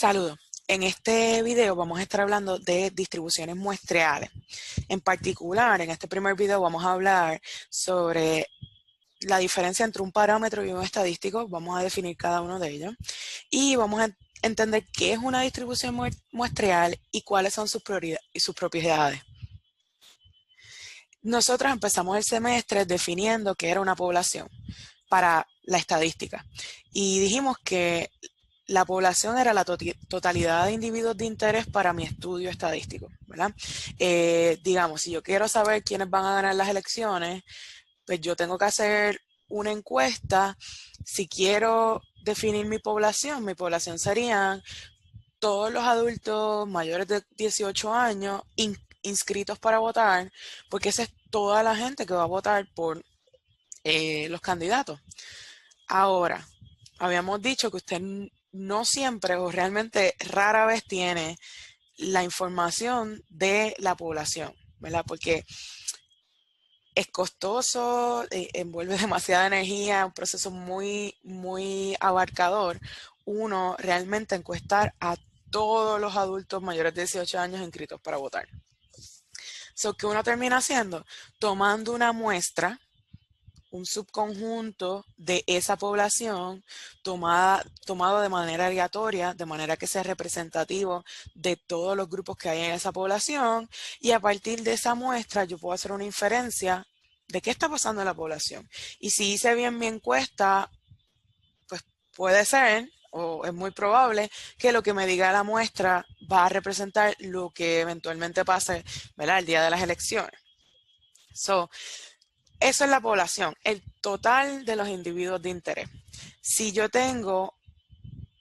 Saludos. En este video vamos a estar hablando de distribuciones muestreales. En particular, en este primer video vamos a hablar sobre la diferencia entre un parámetro y un estadístico. Vamos a definir cada uno de ellos. Y vamos a entender qué es una distribución muestreal y cuáles son sus propiedades. Nosotros empezamos el semestre definiendo qué era una población para la estadística. Y dijimos que la población era la totalidad de individuos de interés para mi estudio estadístico, ¿verdad? Digamos, si yo quiero saber quiénes van a ganar las elecciones, pues yo tengo que hacer una encuesta. Si quiero definir mi población serían todos los adultos mayores de 18 años inscritos para votar, porque esa es toda la gente que va a votar por los candidatos. Ahora, habíamos dicho que usted no siempre o realmente rara vez tiene la información de la población, ¿verdad? Porque es costoso, envuelve demasiada energía, un proceso muy abarcador. Uno realmente encuestar a todos los adultos mayores de 18 años inscritos para votar. ¿Qué uno termina haciendo? Tomando una muestra, un subconjunto de esa población tomado de manera aleatoria, de manera que sea representativo de todos los grupos que hay en esa población, y a partir de esa muestra yo puedo hacer una inferencia de qué está pasando en la población. Y si hice bien mi encuesta, pues puede ser, o es muy probable, que lo que me diga la muestra va a representar lo que eventualmente pase, ¿verdad?, el día de las elecciones. Eso es la población, el total de los individuos de interés. Si yo tengo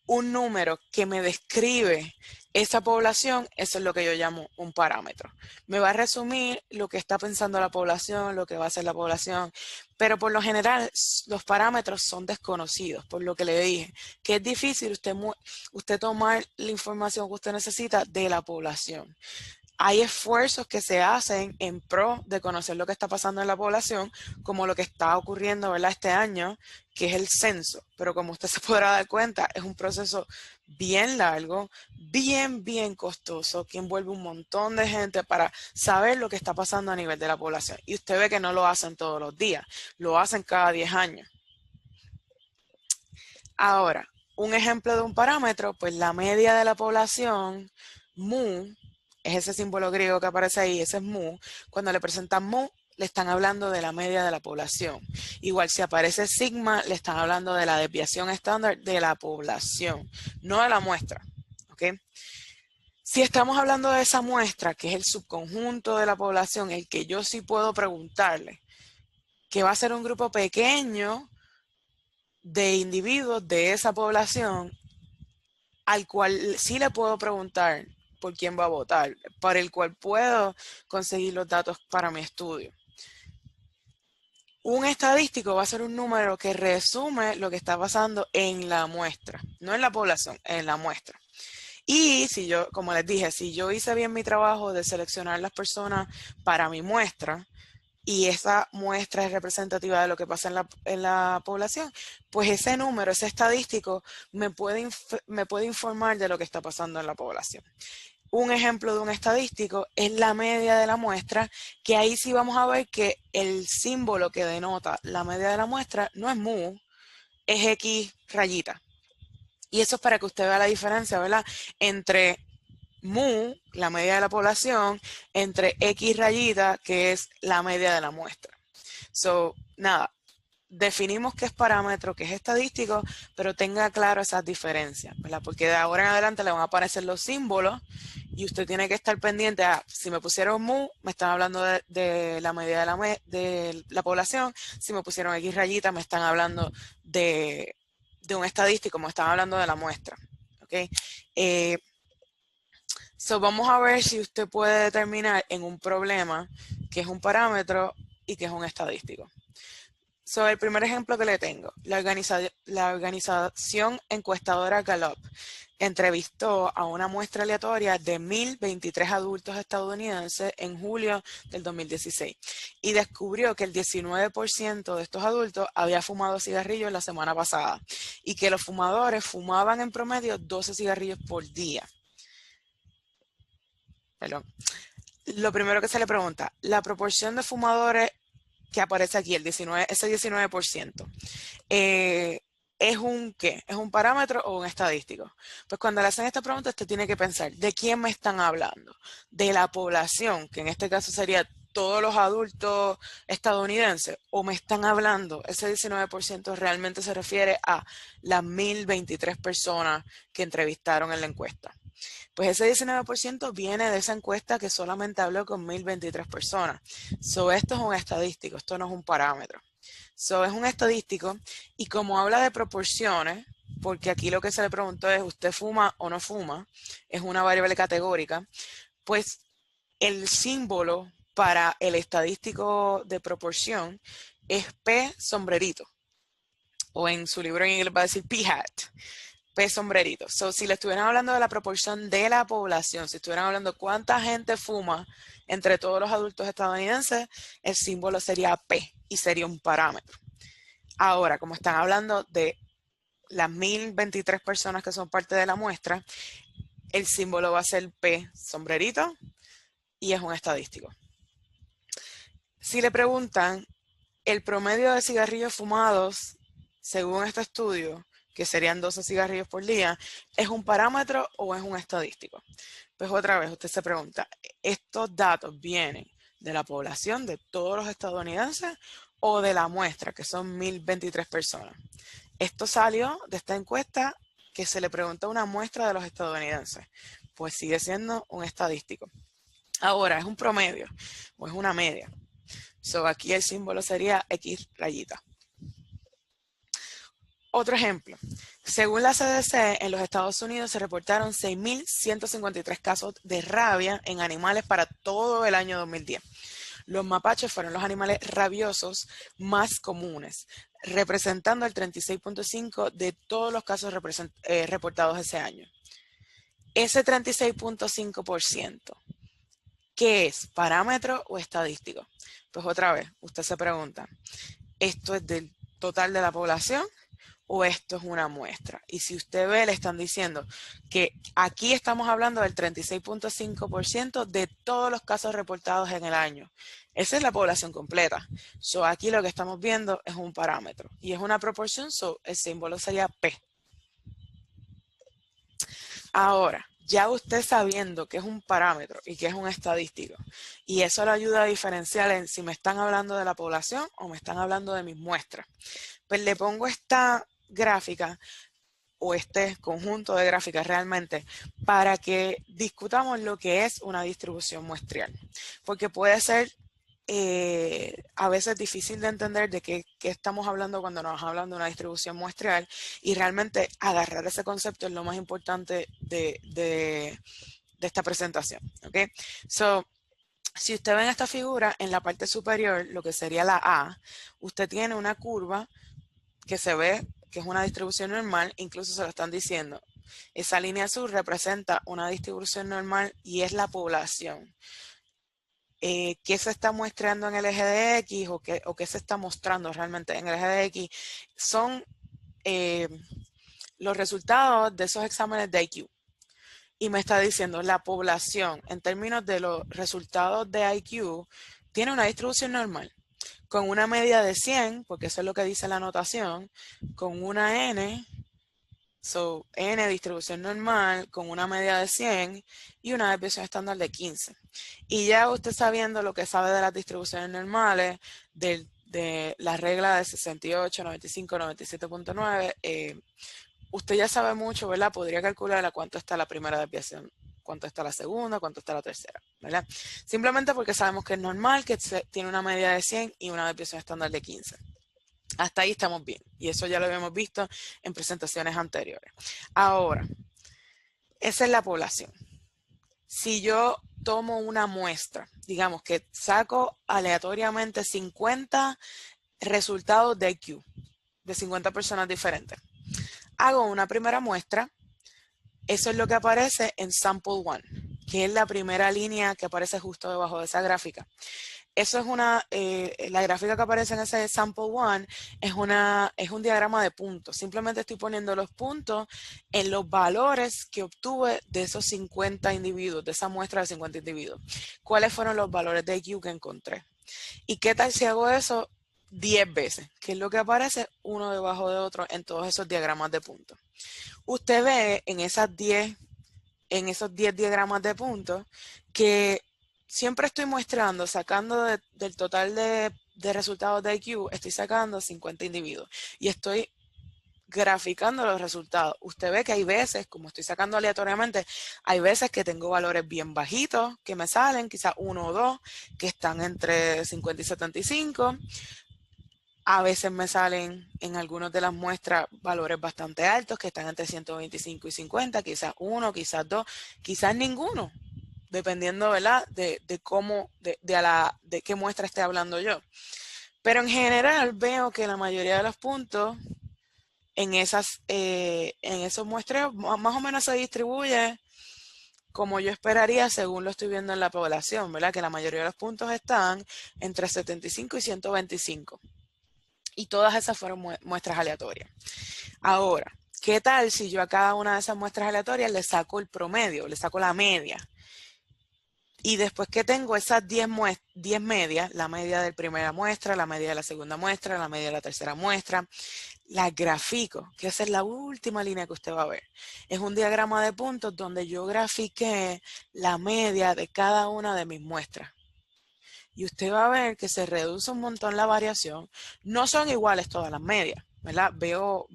un número que me describe esa población, eso es lo que yo llamo un parámetro. Me va a resumir lo que está pensando la población, lo que va a hacer la población, pero por lo general los parámetros son desconocidos, por lo que le dije, que es difícil usted tomar la información que usted necesita de la población. Hay esfuerzos que se hacen en pro de conocer lo que está pasando en la población, como lo que está ocurriendo, ¿verdad?, este año, que es el censo. Pero como usted se podrá dar cuenta, es un proceso bien largo, bien costoso, que envuelve un montón de gente para saber lo que está pasando a nivel de la población. Y usted ve que no lo hacen todos los días, lo hacen cada 10 años. Ahora, un ejemplo de un parámetro, pues la media de la población, mu, es ese símbolo griego que aparece ahí, ese es mu. Cuando le presentan mu, le están hablando de la media de la población. Igual si aparece sigma, le están hablando de la desviación estándar de la población, no de la muestra. ¿Ok? Si estamos hablando de esa muestra, que es el subconjunto de la población, el que yo sí puedo preguntarle, que va a ser un grupo pequeño de individuos de esa población, al cual sí le puedo preguntar por quién va a votar, para el cual puedo conseguir los datos para mi estudio. Un estadístico va a ser un número que resume lo que está pasando en la muestra, no en la población, en la muestra. Y si yo, como les dije, si yo hice bien mi trabajo de seleccionar las personas para mi muestra, y esa muestra es representativa de lo que pasa en la población, pues ese número, ese estadístico, me puede informar de lo que está pasando en la población. Un ejemplo de un estadístico es la media de la muestra, que ahí sí vamos a ver que el símbolo que denota la media de la muestra no es mu, es X rayita. Y eso es para que usted vea la diferencia, ¿verdad?, entre mu, la media de la población, entre X rayita, que es la media de la muestra. Nada, definimos qué es parámetro, qué es estadístico, pero tenga claro esas diferencias, ¿verdad? Porque de ahora en adelante le van a aparecer los símbolos y usted tiene que estar pendiente. Si me pusieron mu, me están hablando de la media de la población. Si me pusieron X rayita, me están hablando de un estadístico, me están hablando de la muestra. ¿Okay? Vamos a ver si usted puede determinar en un problema qué es un parámetro y qué es un estadístico. El primer ejemplo que le tengo, la organización encuestadora Gallup entrevistó a una muestra aleatoria de 1.023 adultos estadounidenses en julio del 2016 y descubrió que el 19% de estos adultos había fumado cigarrillos la semana pasada y que los fumadores fumaban en promedio 12 cigarrillos por día. Perdón. Lo primero que se le pregunta, la proporción de fumadores que aparece aquí, ese 19%, ¿es un qué? ¿Es un parámetro o un estadístico? Pues cuando le hacen esta pregunta, usted tiene que pensar, ¿de quién me están hablando? ¿De la población, que en este caso sería todos los adultos estadounidenses? ¿O me están hablando, ese 19% realmente se refiere a las 1.023 personas que entrevistaron en la encuesta? Pues ese 19% viene de esa encuesta que solamente habló con 1.023 personas. Esto es un estadístico, esto no es un parámetro. Es un estadístico y como habla de proporciones, porque aquí lo que se le preguntó es ¿usted fuma o no fuma? Es una variable categórica, pues el símbolo para el estadístico de proporción es P sombrerito, o en su libro en inglés va a decir P-hat. P sombrerito. Si le estuvieran hablando de la proporción de la población, si estuvieran hablando cuánta gente fuma entre todos los adultos estadounidenses, el símbolo sería P y sería un parámetro. Ahora, como están hablando de las 1.023 personas que son parte de la muestra, el símbolo va a ser P sombrerito y es un estadístico. Si le preguntan el promedio de cigarrillos fumados, según este estudio, que serían 12 cigarrillos por día, ¿es un parámetro o es un estadístico? Pues otra vez usted se pregunta, ¿estos datos vienen de la población de todos los estadounidenses o de la muestra, que son 1.023 personas? Esto salió de esta encuesta que se le preguntó a una muestra de los estadounidenses, pues sigue siendo un estadístico. Ahora, ¿es un promedio o es una media? Aquí el símbolo sería X rayita. Otro ejemplo, según la CDC, en los Estados Unidos se reportaron 6.153 casos de rabia en animales para todo el año 2010. Los mapaches fueron los animales rabiosos más comunes, representando el 36.5% de todos los casos reportados ese año. Ese 36.5%, ¿qué es? ¿Parámetro o estadístico? Pues otra vez, usted se pregunta, ¿esto es del total de la población o esto es una muestra? Y si usted ve, le están diciendo que aquí estamos hablando del 36.5% de todos los casos reportados en el año. Esa es la población completa. Aquí lo que estamos viendo es un parámetro y es una proporción, el símbolo sería P. Ahora, ya usted sabiendo que es un parámetro y que es un estadístico, y eso le ayuda a diferenciar en si me están hablando de la población o me están hablando de mis muestras. Pues le pongo esta gráfica o este conjunto de gráficas realmente para que discutamos lo que es una distribución muestrial, porque puede ser a veces difícil de entender de qué estamos hablando cuando nos hablan de una distribución muestral y realmente agarrar ese concepto es lo más importante de esta presentación. ¿Okay? Si usted ve en esta figura, en la parte superior, lo que sería la A, usted tiene una curva que se ve que es una distribución normal, incluso se lo están diciendo. Esa línea azul representa una distribución normal y es la población. ¿Qué se está muestrando en el eje de X o qué se está mostrando realmente en el eje de X? Son los resultados de esos exámenes de IQ. Y me está diciendo la población en términos de los resultados de IQ tiene una distribución normal con una media de 100, porque eso es lo que dice la anotación, con una N, N distribución normal, con una media de 100 y una desviación estándar de 15. Y ya usted sabiendo lo que sabe de las distribuciones normales, de la regla de 68, 95, 97.9, usted ya sabe mucho, ¿verdad? Podría calcular a cuánto está la primera desviación, cuánto está la segunda, cuánto está la tercera, ¿verdad? Simplemente porque sabemos que es normal, que tiene una media de 100 y una desviación estándar de 15. Hasta ahí estamos bien. Y eso ya lo habíamos visto en presentaciones anteriores. Ahora, esa es la población. Si yo tomo una muestra, digamos que saco aleatoriamente 50 resultados de IQ de 50 personas diferentes. Hago una primera muestra. Eso es lo que aparece en Sample 1, que es la primera línea que aparece justo debajo de esa gráfica. Eso es la gráfica que aparece en ese Sample 1 es un diagrama de puntos. Simplemente estoy poniendo los puntos en los valores que obtuve de esos 50 individuos, de esa muestra de 50 individuos. ¿Cuáles fueron los valores de IQ que encontré? ¿Y qué tal si hago eso 10 veces? Que es lo que aparece uno debajo de otro en todos esos diagramas de puntos. Usted ve en esos 10 diagramas de puntos que siempre estoy muestrando, sacando del total de resultados de IQ, estoy sacando 50 individuos y estoy graficando los resultados. Usted ve que hay veces, como estoy sacando aleatoriamente, hay veces que tengo valores bien bajitos que me salen, quizás 1 o 2, que están entre 50 y 75. A veces me salen en algunas de las muestras valores bastante altos que están entre 125 y 50, quizás 1, quizás 2, quizás ninguno, dependiendo, ¿verdad?, de qué muestra esté hablando yo. Pero en general veo que la mayoría de los puntos en esos muestreos más o menos se distribuye como yo esperaría según lo estoy viendo en la población, ¿verdad? Que la mayoría de los puntos están entre 75 y 125. Y todas esas fueron muestras aleatorias. Ahora, ¿qué tal si yo a cada una de esas muestras aleatorias le saco el promedio, le saco la media? Y después que tengo esas 10 medias, la media de la primera muestra, la media de la segunda muestra, la media de la tercera muestra, las grafico, que esa es la última línea que usted va a ver. Es un diagrama de puntos donde yo grafiqué la media de cada una de mis muestras. Y usted va a ver que se reduce un montón la variación. No son iguales todas las medias, ¿verdad? Veo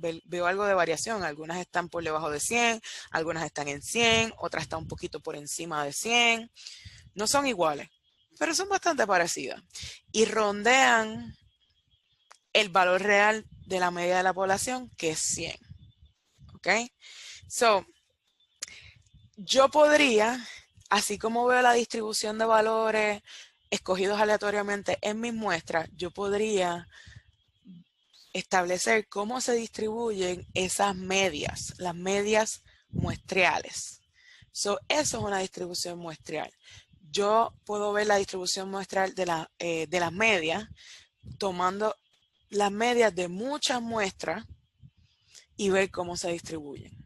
algo de variación. Algunas están por debajo de 100, algunas están en 100, otras están un poquito por encima de 100. No son iguales, pero son bastante parecidas. Y rondean el valor real de la media de la población, que es 100. ¿Ok? So, yo podría, así como veo la distribución de valores escogidos aleatoriamente en mis muestras, yo podría establecer cómo se distribuyen esas medias, las medias muestreales. Eso es una distribución muestreal. Yo puedo ver la distribución muestral de las medias tomando las medias de muchas muestras y ver cómo se distribuyen.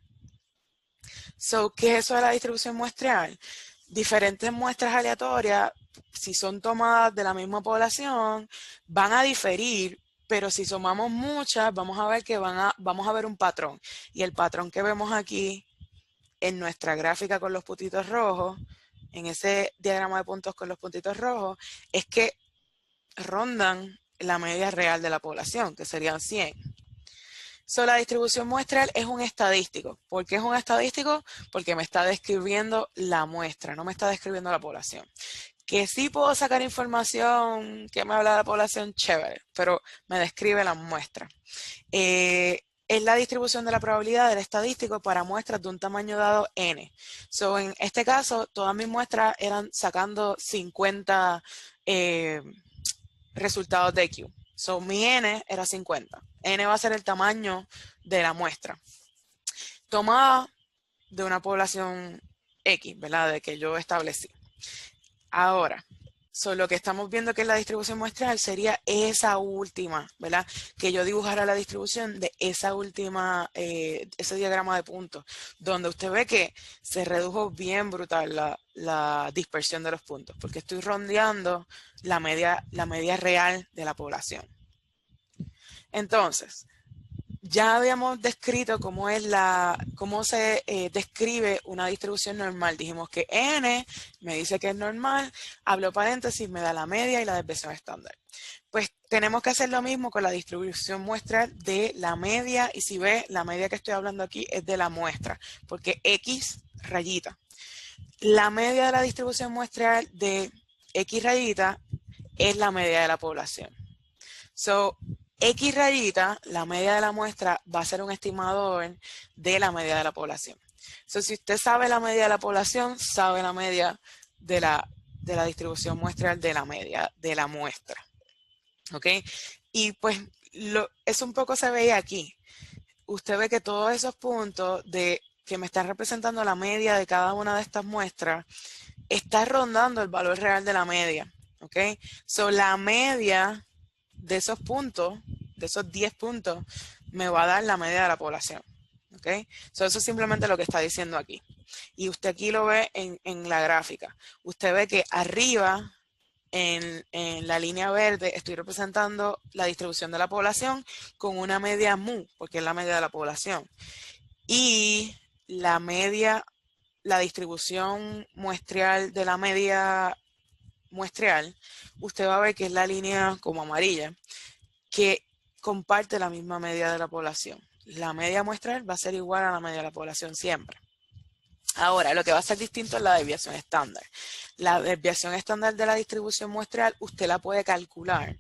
¿Qué es eso de la distribución muestreal? Diferentes muestras aleatorias, si son tomadas de la misma población, van a diferir, pero si sumamos muchas, vamos a ver que vamos a ver un patrón. Y el patrón que vemos aquí en nuestra gráfica con los puntitos rojos, en ese diagrama de puntos con los puntitos rojos, es que rondan la media real de la población, que serían 100. La distribución muestral es un estadístico. ¿Por qué es un estadístico? Porque me está describiendo la muestra, no me está describiendo la población. Que sí puedo sacar información que me habla de la población, chévere, pero me describe la muestra. Es la distribución de la probabilidad del estadístico para muestras de un tamaño dado n. En este caso, todas mis muestras eran sacando 50 resultados de IQ. Mi n era 50. N va a ser el tamaño de la muestra. Tomada de una población X, ¿verdad? De que yo establecí. Ahora, lo que estamos viendo que es la distribución muestral sería esa última, ¿verdad? Que yo dibujara la distribución de esa última, ese diagrama de puntos, donde usted ve que se redujo bien brutal la dispersión de los puntos, porque estoy rondeando la media real de la población. Entonces, ya habíamos descrito cómo se describe una distribución normal. Dijimos que n me dice que es normal, hablo paréntesis, me da la media y la desviación estándar. Pues tenemos que hacer lo mismo con la distribución muestral de la media, y si ve, la media que estoy hablando aquí es de la muestra, porque X rayita. La media de la distribución muestral de X rayita es la media de la población. X rayita, la media de la muestra, va a ser un estimador de la media de la población. Si usted sabe la media de la población, sabe la media de la distribución muestral de la media de la muestra. ¿Ok? Y pues eso un poco se veía aquí. Usted ve que todos esos puntos que me están representando la media de cada una de estas muestras, está rondando el valor real de la media. ¿Ok? So, la media de esos puntos, de esos 10 puntos, me va a dar la media de la población. ¿Ok? So, eso es simplemente lo que está diciendo aquí. Y usted aquí lo ve en la gráfica. Usted ve que arriba, en la línea verde, estoy representando la distribución de la población con una media mu, porque es la media de la población. Y la media, la distribución muestreal de la media muestreal, usted va a ver que es la línea como amarilla, que comparte la misma media de la población. La media muestral va a ser igual a la media de la población siempre. Ahora, lo que va a ser distinto es la desviación estándar. La desviación estándar de la distribución muestreal, usted la puede calcular.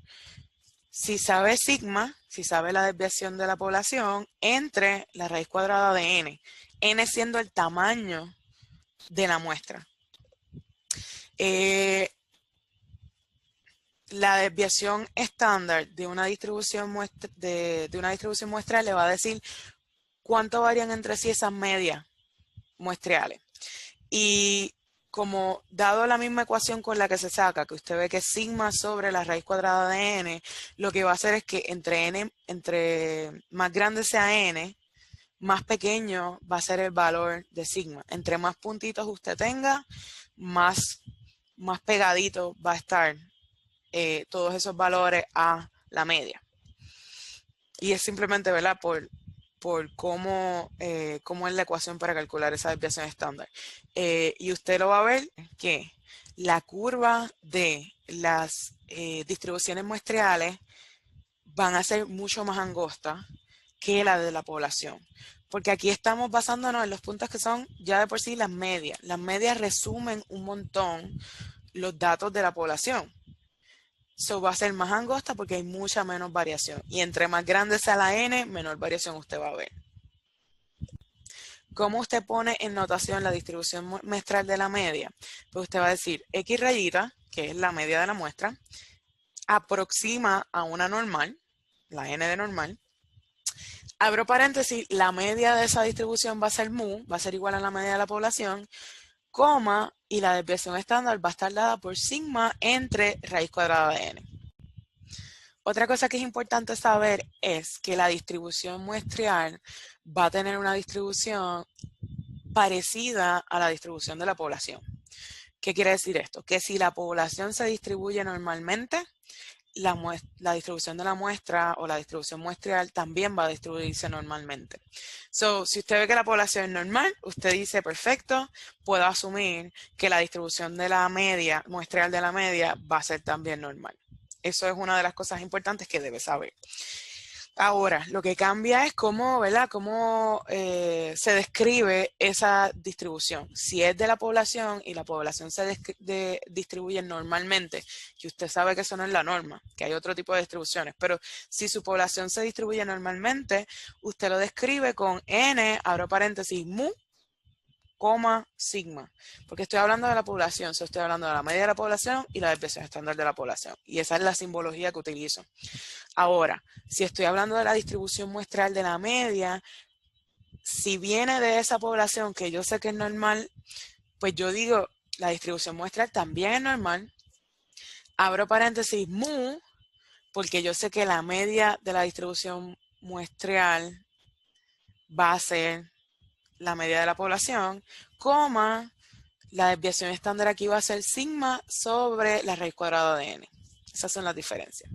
Si sabe sigma, si sabe la desviación de la población, entre la raíz cuadrada de n. N siendo el tamaño de la muestra. La desviación estándar de una distribución muestral le va a decir cuánto varían entre sí esas medias muestreales. Y como dado la misma ecuación con la que se saca, que usted ve que es sigma sobre la raíz cuadrada de n, lo que va a hacer es que entre más grande sea n, más pequeño va a ser el valor de sigma. Entre más puntitos usted tenga, más pegadito va a estar todos esos valores a la media. Y es simplemente, ¿verdad?, por cómo es la ecuación para calcular esa desviación estándar. Y usted lo va a ver que la curva de las distribuciones muestreales van a ser mucho más angostas que la de la población. Porque aquí estamos basándonos en los puntos que son ya de por sí las medias. Las medias resumen un montón los datos de la población. So va a ser más angosta porque hay mucha menos variación. Y entre más grande sea la n, menor variación usted va a ver. ¿Cómo usted pone en notación la distribución muestral de la media? Pues usted va a decir X rayita, que es la media de la muestra, aproxima a una normal, la n de normal. Abro paréntesis, la media de esa distribución va a ser mu, va a ser igual a la media de la población, coma, y la desviación estándar va a estar dada por sigma entre raíz cuadrada de n. Otra cosa que es importante saber es que la distribución muestreal va a tener una distribución parecida a la distribución de la población. ¿Qué quiere decir esto? Que si la población se distribuye normalmente, la distribución de la muestra o la distribución muestreal también va a distribuirse normalmente. So, si usted ve que la población es normal, usted dice, perfecto, puedo asumir que la distribución de la media, muestreal de la media, va a ser también normal. Eso es una de las cosas importantes que debe saber. Ahora, lo que cambia es cómo, ¿verdad?, cómo se describe esa distribución. Si es de la población y la población se distribuye normalmente, y usted sabe que eso no es la norma, que hay otro tipo de distribuciones, pero si su población se distribuye normalmente, usted lo describe con n, abro paréntesis, mu, coma, sigma, porque estoy hablando de la población, estoy hablando de la media de la población y la desviación estándar de la población, y esa es la simbología que utilizo. Ahora, si estoy hablando de la distribución muestral de la media, si viene de esa población que yo sé que es normal, pues yo digo, la distribución muestral también es normal, abro paréntesis, mu, porque yo sé que la media de la distribución muestral va a ser la media de la población, coma, la desviación estándar aquí va a ser sigma sobre la raíz cuadrada de n. Esas son las diferencias.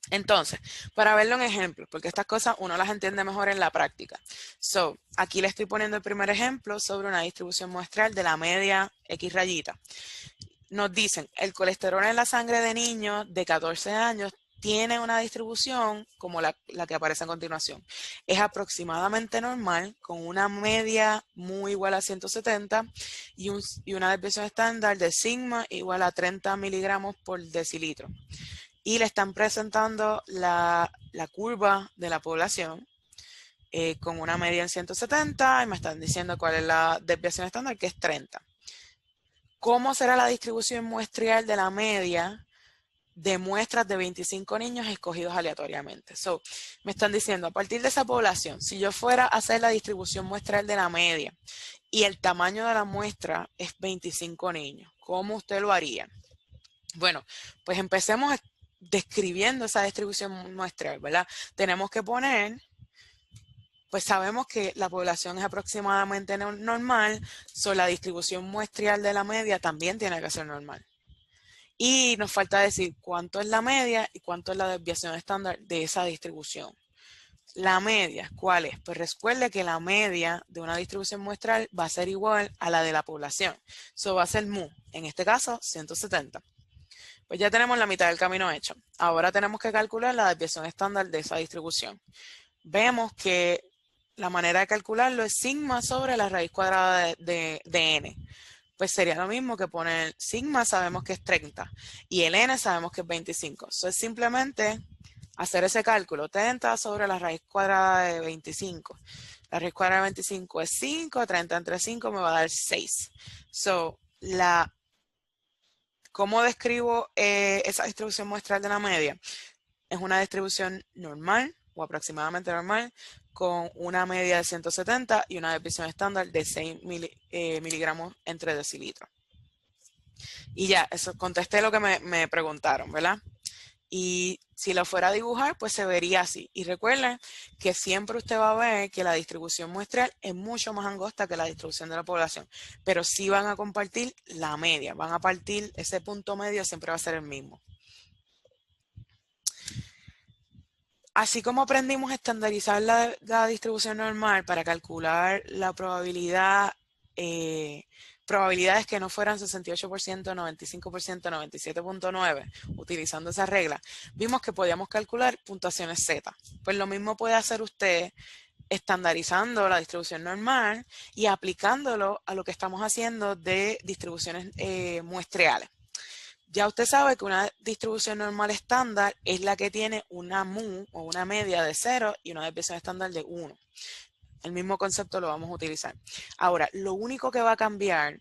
Entonces, para verlo en ejemplos, porque estas cosas uno las entiende mejor en la práctica. So, aquí le estoy poniendo el primer ejemplo sobre una distribución muestral de la media X rayita. Nos dicen, el colesterol en la sangre de niños de 14 años tiene una distribución como la que aparece a continuación. Es aproximadamente normal, con una media muy igual a 170 y una desviación estándar de sigma igual a 30 miligramos por decilitro. Y le están presentando la curva de la población con una media en 170 y me están diciendo cuál es la desviación estándar, que es 30. ¿Cómo será la distribución muestreal de la media de muestras de 25 niños escogidos aleatoriamente. So, me están diciendo, a partir de esa población, si yo fuera a hacer la distribución muestral de la media y el tamaño de la muestra es 25 niños, ¿cómo usted lo haría? Bueno, pues empecemos describiendo esa distribución muestral, ¿verdad? Tenemos que poner, pues sabemos que la población es aproximadamente normal, so la distribución muestral de la media también tiene que ser normal. Y nos falta decir cuánto es la media y cuánto es la desviación estándar de esa distribución. La media, ¿cuál es? Pues recuerde que la media de una distribución muestral va a ser igual a la de la población. Eso va a ser mu, en este caso 170. Pues ya tenemos la mitad del camino hecho. Ahora tenemos que calcular la desviación estándar de esa distribución. Vemos que la manera de calcularlo es sigma sobre la raíz cuadrada de n. Pues sería lo mismo que poner sigma, sabemos que es 30, y el n sabemos que es 25. Eso es simplemente hacer ese cálculo, 30 sobre la raíz cuadrada de 25. La raíz cuadrada de 25 es 5, 30 entre 5 me va a dar 6. So, ¿cómo describo esa distribución muestral de la media? Es una distribución normal o aproximadamente normal con una media de 170 y una desviación estándar de 6 miligramos entre decilitros. Y ya, eso contesté lo que me preguntaron, ¿verdad? Y si lo fuera a dibujar, pues se vería así. Y recuerden que siempre usted va a ver que la distribución muestral es mucho más angosta que la distribución de la población. Pero sí van a compartir la media. Van a partir, ese punto medio siempre va a ser el mismo. Así como aprendimos a estandarizar la distribución normal para calcular la probabilidad, probabilidades que no fueran 68%, 95%, 97.9, utilizando esa regla, vimos que podíamos calcular puntuaciones Z. Pues lo mismo puede hacer usted estandarizando la distribución normal y aplicándolo a lo que estamos haciendo de distribuciones muestreales. Ya usted sabe que una distribución normal estándar es la que tiene una mu o una media de 0 y una desviación estándar de 1. El mismo concepto lo vamos a utilizar. Ahora, lo único que va a cambiar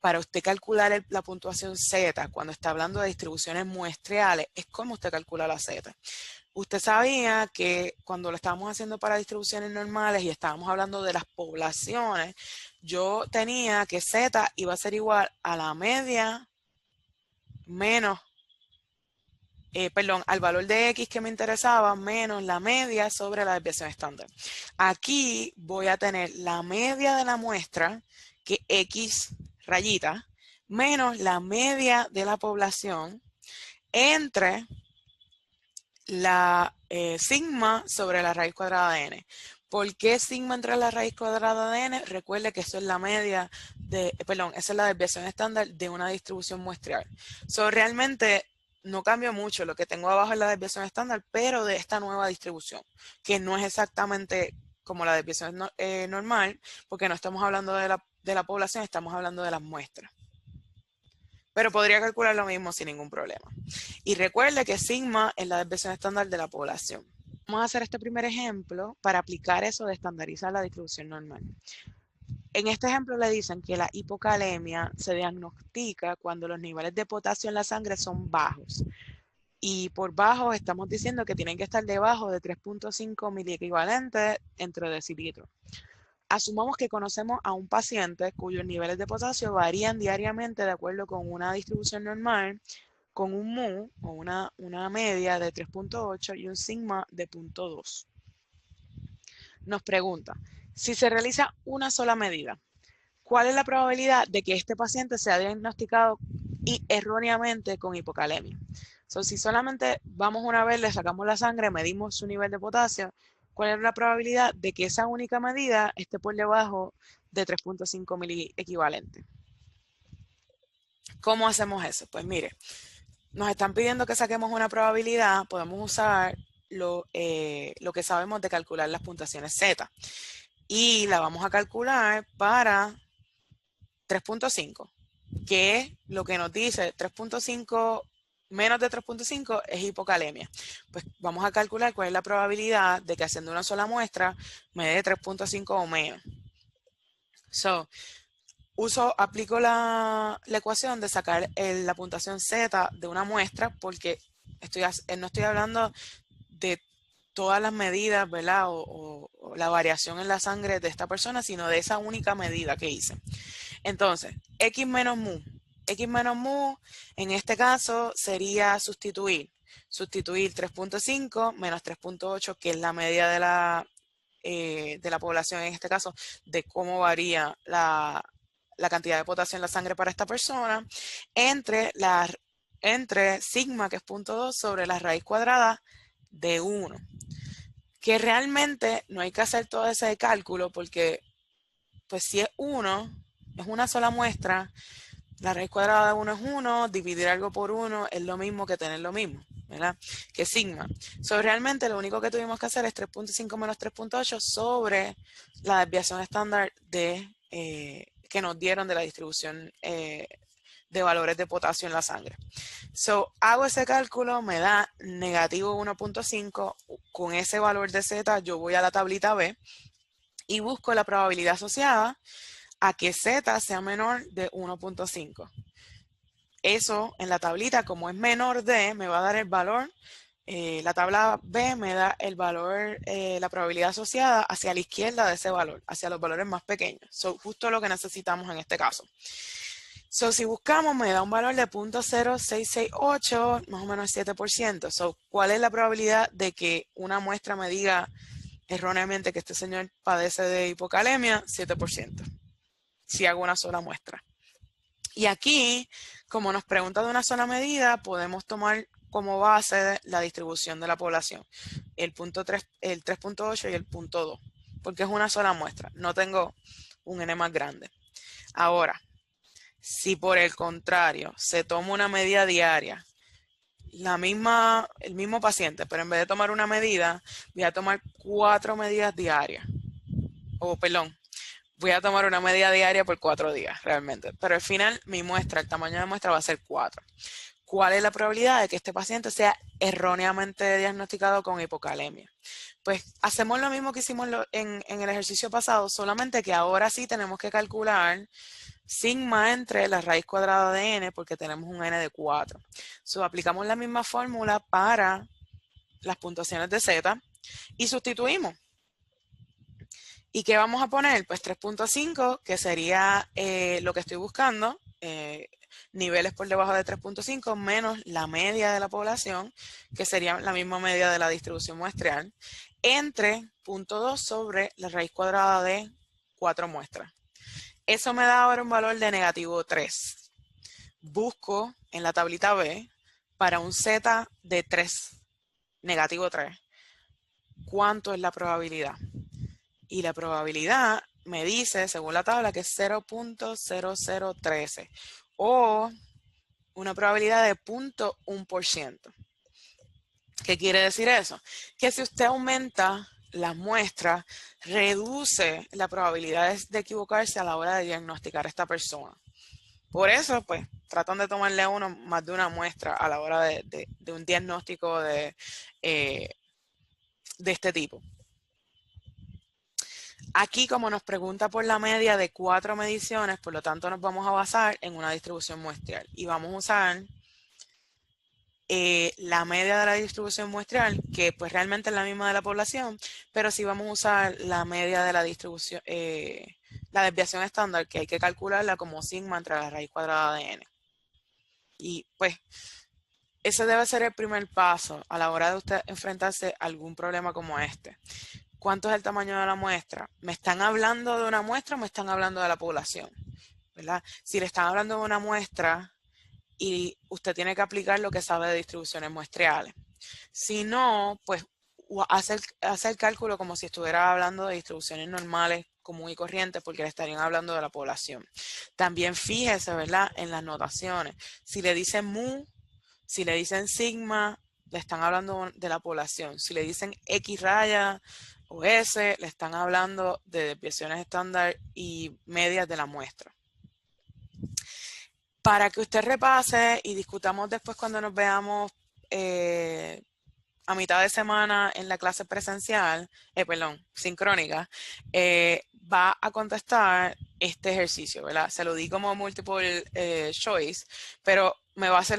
para usted calcular la puntuación Z cuando está hablando de distribuciones muestreales es cómo usted calcula la Z. Usted sabía que cuando lo estábamos haciendo para distribuciones normales y estábamos hablando de las poblaciones, yo tenía que Z iba a ser igual a la media menos, al valor de X que me interesaba menos la media sobre la desviación estándar. Aquí voy a tener la media de la muestra, que X rayita, menos la media de la población entre la sigma sobre la raíz cuadrada de n. ¿Por qué sigma entre la raíz cuadrada de n? Recuerde que eso es la media de, esa es la desviación estándar de una distribución muestreal. Realmente no cambia mucho, lo que tengo abajo es la desviación estándar, pero de esta nueva distribución, que no es exactamente como la desviación normal, porque no estamos hablando de la población, estamos hablando de las muestras. Pero podría calcular lo mismo sin ningún problema. Y recuerde que sigma es la desviación estándar de la población. Vamos a hacer este primer ejemplo para aplicar eso de estandarizar la distribución normal. En este ejemplo le dicen que la hipocalemia se diagnostica cuando los niveles de potasio en la sangre son bajos. Y por bajos estamos diciendo que tienen que estar debajo de 3.5 miliequivalentes entre decilitros. Asumamos que conocemos a un paciente cuyos niveles de potasio varían diariamente de acuerdo con una distribución normal, con un mu o una media de 3.8 y un sigma de 0.2. Nos pregunta, si se realiza una sola medida, ¿cuál es la probabilidad de que este paciente sea diagnosticado erróneamente con hipocalemia? Si solamente vamos una vez, le sacamos la sangre, medimos su nivel de potasio, ¿cuál es la probabilidad de que esa única medida esté por debajo de 3.5 miliequivalentes? ¿Cómo hacemos eso? Pues mire, nos están pidiendo que saquemos una probabilidad, podemos usar lo que sabemos de calcular las puntuaciones Z. Y la vamos a calcular para 3.5, que es lo que nos dice 3.5 menos de 3.5 es hipocalemia. Pues vamos a calcular cuál es la probabilidad de que haciendo una sola muestra me dé 3.5 o menos. aplico la ecuación de sacar la puntuación Z de una muestra porque no estoy hablando de todas las medidas, ¿verdad? O la variación en la sangre de esta persona, sino de esa única medida que hice. Entonces, X menos mu. X menos mu, en este caso, sería sustituir 3.5 menos 3.8, que es la media de la población, en este caso, de cómo varía la cantidad de potasio en la sangre para esta persona, entre sigma, que es 0.2, sobre la raíz cuadrada de 1. Que realmente no hay que hacer todo ese cálculo porque, pues si es 1, es una sola muestra, la raíz cuadrada de 1 es 1, dividir algo por 1 es lo mismo que tener lo mismo, ¿verdad? Que sigma. Realmente lo único que tuvimos que hacer es 3.5 menos 3.8 sobre la desviación estándar que nos dieron de la distribución de valores de potasio en la sangre. Hago ese cálculo, me da negativo 1.5. Con ese valor de Z yo voy a la tablita B y busco la probabilidad asociada a que Z sea menor de 1.5. Eso en la tablita, como es menor de, me va a dar el valor. La tabla B me da el valor, la probabilidad asociada hacia la izquierda de ese valor, hacia los valores más pequeños. Justo lo que necesitamos en este caso. Si buscamos, me da un valor de 0.0668, más o menos 7%. ¿Cuál es la probabilidad de que una muestra me diga erróneamente que este señor padece de hipocalemia? 7%. Si hago una sola muestra. Y aquí, como nos pregunta de una sola medida, podemos tomar como base la distribución de la población. El 3.8 y el 0.2, porque es una sola muestra. No tengo un N más grande. Ahora, si por el contrario se toma una medida diaria, el mismo paciente, pero en vez de tomar una medida, voy a tomar 4 medidas diarias. Voy a tomar una medida diaria por 4 días, realmente. Pero al final, el tamaño de muestra va a ser 4. ¿Cuál es la probabilidad de que este paciente sea erróneamente diagnosticado con hipocalemia? Pues hacemos lo mismo que hicimos en el ejercicio pasado, solamente que ahora sí tenemos que calcular sigma entre la raíz cuadrada de n, porque tenemos un n de 4. Aplicamos la misma fórmula para las puntuaciones de Z y sustituimos. ¿Y qué vamos a poner? Pues 3.5, que sería lo que estoy buscando, niveles por debajo de 3.5 menos la media de la población, que sería la misma media de la distribución muestreal, entre 0.2 sobre la raíz cuadrada de 4 muestras. Eso me da ahora un valor de negativo 3. Busco en la tablita B para un Z de 3, negativo 3, ¿cuánto es la probabilidad? Y la probabilidad me dice, según la tabla, que es 0.0013 o una probabilidad de 0.1%. ¿Qué quiere decir eso? Que si usted aumenta las muestras, reduce la probabilidad de equivocarse a la hora de diagnosticar a esta persona. Por eso, pues, tratan de tomarle a uno más de una muestra a la hora de un diagnóstico de este tipo. Aquí, como nos pregunta por la media de 4 mediciones, por lo tanto nos vamos a basar en una distribución muestreal. Y vamos a usar la media de la distribución muestreal, que pues realmente es la misma de la población, pero sí vamos a usar la media de la distribución, la desviación estándar, que hay que calcularla como sigma entre la raíz cuadrada de n. Y pues ese debe ser el primer paso a la hora de usted enfrentarse a algún problema como este. ¿Cuánto es el tamaño de la muestra? ¿Me están hablando de una muestra o me están hablando de la población? ¿Verdad? Si le están hablando de una muestra y usted tiene que aplicar lo que sabe de distribuciones muestreales. Si no, pues hace el cálculo como si estuviera hablando de distribuciones normales, común y corriente, porque le estarían hablando de la población. También fíjese, ¿verdad?, en las notaciones. Si le dicen mu, si le dicen sigma, le están hablando de la población. Si le dicen X raya o S, le están hablando de desviaciones estándar y medias de la muestra. Para que usted repase y discutamos después cuando nos veamos a mitad de semana en la clase presencial, perdón, sincrónica, va a contestar este ejercicio, ¿verdad? Se lo di como multiple choice, pero me va a hacer